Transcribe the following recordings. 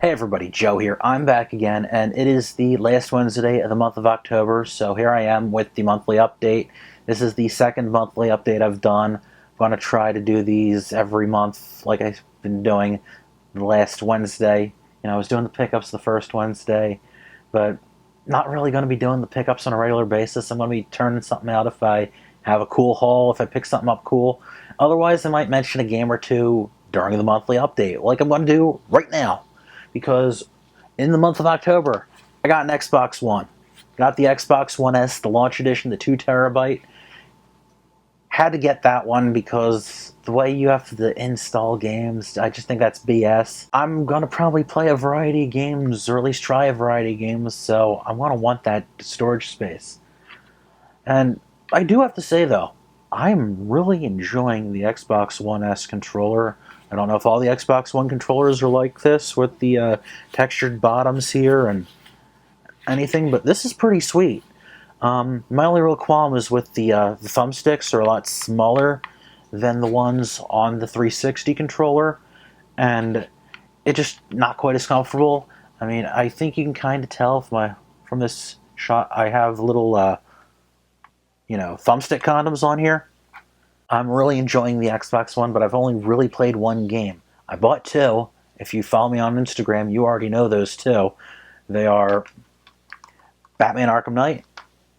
Hey everybody, Joe here. I'm back again, and it is the last Wednesday of the month of October, so here I am with the monthly update. This is the second monthly update I've done. I'm going to try to do these every month like I've been doing the last Wednesday. I was doing the pickups the first Wednesday, but not really going to be doing the pickups on a regular basis. I'm going to be turning something out if I have a cool haul, if I pick something up cool. Otherwise, I might mention a game or two during the monthly update, like I'm going to do right now. Because in the month of October, I got an Xbox One. Got the Xbox One S, the launch edition, the 2 terabyte. Had to get that one because the way you have to install games, I just think that's BS. I'm going to probably play a variety of games, or at least try a variety of games, so I'm going to want that storage space. And I do have to say, though, I'm really enjoying the Xbox One S controller. I don't know if all the Xbox One controllers are like this with the textured bottoms here and anything, but this is pretty sweet. My only real qualm is with the thumbsticks are a lot smaller than the ones on the 360 controller, and it's just not quite as comfortable. I mean, I think you can kind of tell from this shot I have little thumbstick condoms on here. I'm really enjoying the Xbox One, but I've only really played one game. I bought two. If you follow me on Instagram, you already know those two. They are Batman Arkham Knight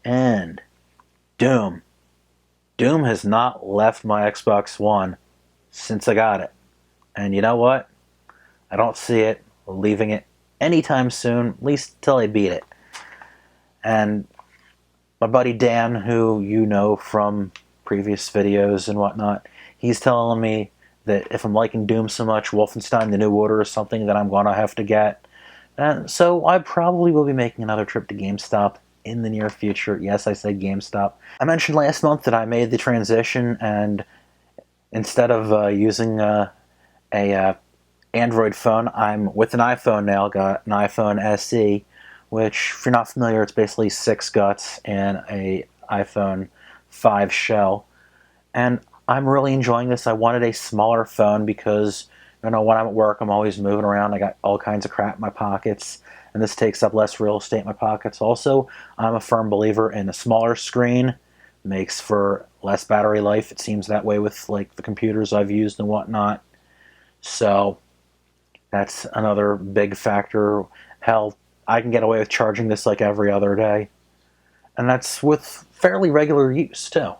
and Doom. Doom has not left my Xbox One since I got it. And you know what? I don't see it leaving it anytime soon, at least till I beat it. And my buddy Dan, who you know from previous videos and whatnot, he's telling me that if I'm liking Doom so much, Wolfenstein The New Order is something that I'm going to have to get. And so I probably will be making another trip to GameStop in the near future. Yes, I said GameStop. I mentioned last month that I made the transition, and instead of using a Android phone, I'm with an iPhone now. Got an iPhone SE, which, if you're not familiar, it's basically 6 guts and a iPhone 5 shell. And I'm really enjoying this. I wanted a smaller phone because, when I'm at work, I'm always moving around. I got all kinds of crap in my pockets, and this takes up less real estate in my pockets. Also, I'm a firm believer in a smaller screen makes for less battery life. It seems that way with the computers I've used and whatnot. So that's another big factor. Hell, I can get away with charging this like every other day. And that's with fairly regular use, too.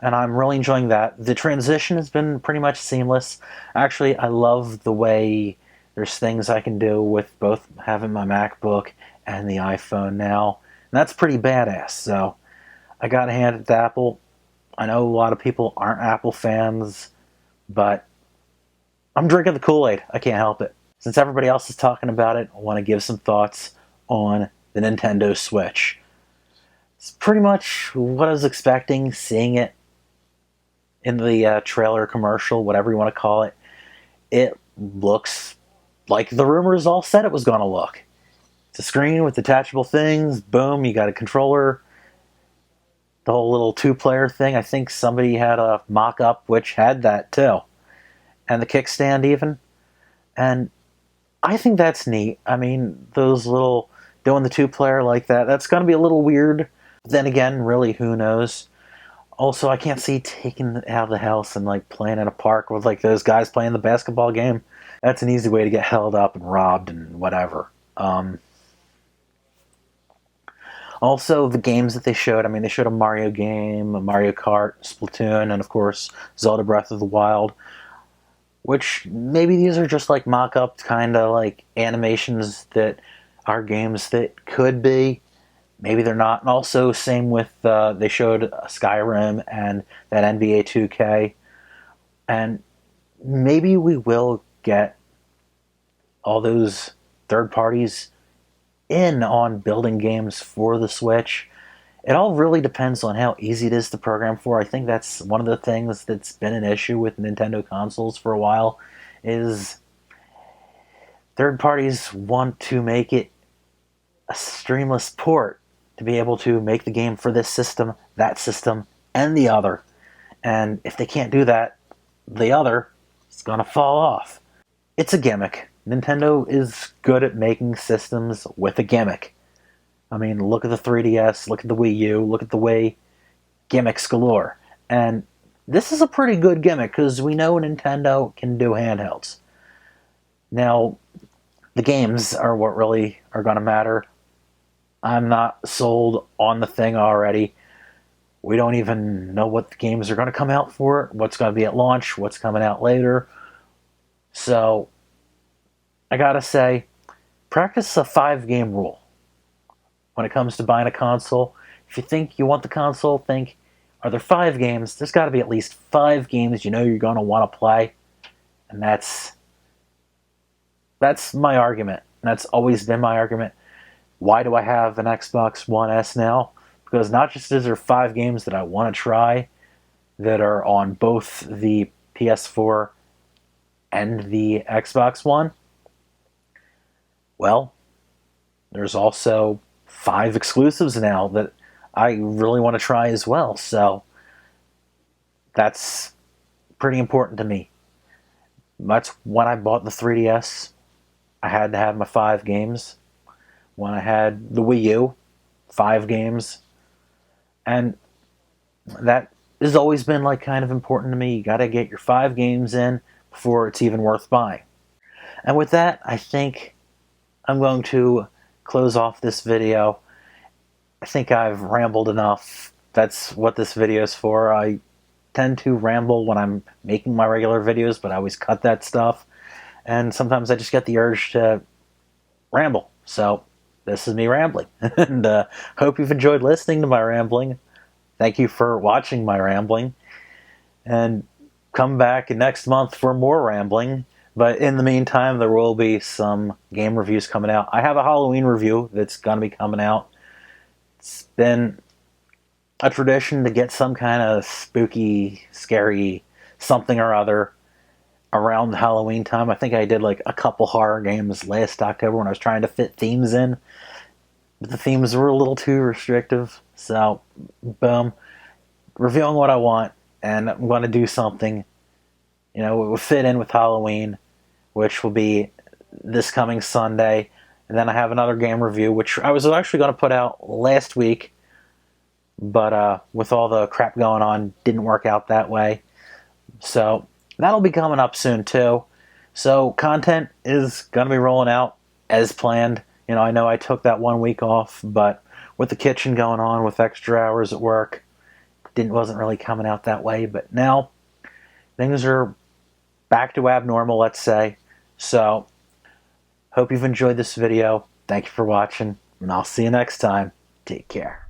And I'm really enjoying that. The transition has been pretty much seamless. Actually, I love the way there's things I can do with both having my MacBook and the iPhone now. And that's pretty badass. So I got to hand it to Apple. I know a lot of people aren't Apple fans, but I'm drinking the Kool-Aid. I can't help it. Since everybody else is talking about it, I want to give some thoughts on the Nintendo Switch. It's pretty much what I was expecting, seeing it in the trailer, commercial, whatever you want to call it. It looks like the rumors all said it was going to look. It's a screen with detachable things, boom, you got a controller, the whole little 2-player thing. I think somebody had a mock-up which had that too. And the kickstand even. And I think that's neat. I mean, those little, doing the 2-player like that, that's going to be a little weird. Then again, really, who knows? Also, I can't see taking it out of the house and playing in a park with those guys playing the basketball game. That's an easy way to get held up and robbed and whatever. Also, the games that they showed, they showed a Mario game, a Mario Kart, Splatoon, and of course, Zelda Breath of the Wild. Which, maybe these are just mock-up kind of animations that are games that could be. Maybe they're not. And also, same with, they showed Skyrim and that NBA 2K. And maybe we will get all those third parties in on building games for the Switch. It all really depends on how easy it is to program for. I think that's one of the things that's been an issue with Nintendo consoles for a while, is third parties want to make it a streamless port to be able to make the game for this system, that system, and the other. And if they can't do that, the other is going to fall off. It's a gimmick. Nintendo is good at making systems with a gimmick. I mean, look at the 3DS, look at the Wii U, look at the Wii, gimmicks galore. And this is a pretty good gimmick because we know Nintendo can do handhelds. Now, the games are what really are going to matter. I'm not sold on the thing already. We don't even know what the games are going to come out for, what's going to be at launch, what's coming out later. So, I gotta say, practice a 5-game rule. When it comes to buying a console, if you think you want the console, think, are there 5 games? There's got to be at least 5 games you know you're going to want to play. And that's my argument. That's always been my argument. Why do I have an Xbox One S now? Because not just is there 5 games that I want to try that are on both the PS4 and the Xbox One. Well, there's also 5 exclusives now that I really want to try as well. So that's pretty important to me. That's when I bought the 3DS. I had to have my 5 games. When I had the Wii U, 5 games. And that has always been like kind of important to me. You got to get your 5 games in before it's even worth buying. And with that, I think I'm going to close off this video. I think I've rambled enough. That's what this video is for. I tend to ramble when I'm making my regular videos, but I always cut that stuff. And sometimes I just get the urge to ramble. So this is me rambling. And hope you've enjoyed listening to my rambling. Thank you for watching my rambling. And come back next month for more rambling. But in the meantime, there will be some game reviews coming out. I have a Halloween review that's going to be coming out. It's been a tradition to get some kind of spooky, scary something or other around Halloween time. I think I did like a couple horror games last October when I was trying to fit themes in. But the themes were a little too restrictive. So, boom. Reviewing what I want. And I'm going to do something, you know, it will fit in with Halloween, which will be this coming Sunday. And then I have another game review, which I was actually going to put out last week. But with all the crap going on, didn't work out that way. So that'll be coming up soon too. So content is going to be rolling out as planned. You know I took that 1 week off, but with the kitchen going on, with extra hours at work, wasn't really coming out that way. But now things are back to abnormal, let's say. So hope you've enjoyed this video. Thank you for watching, and I'll see you next time. Take care.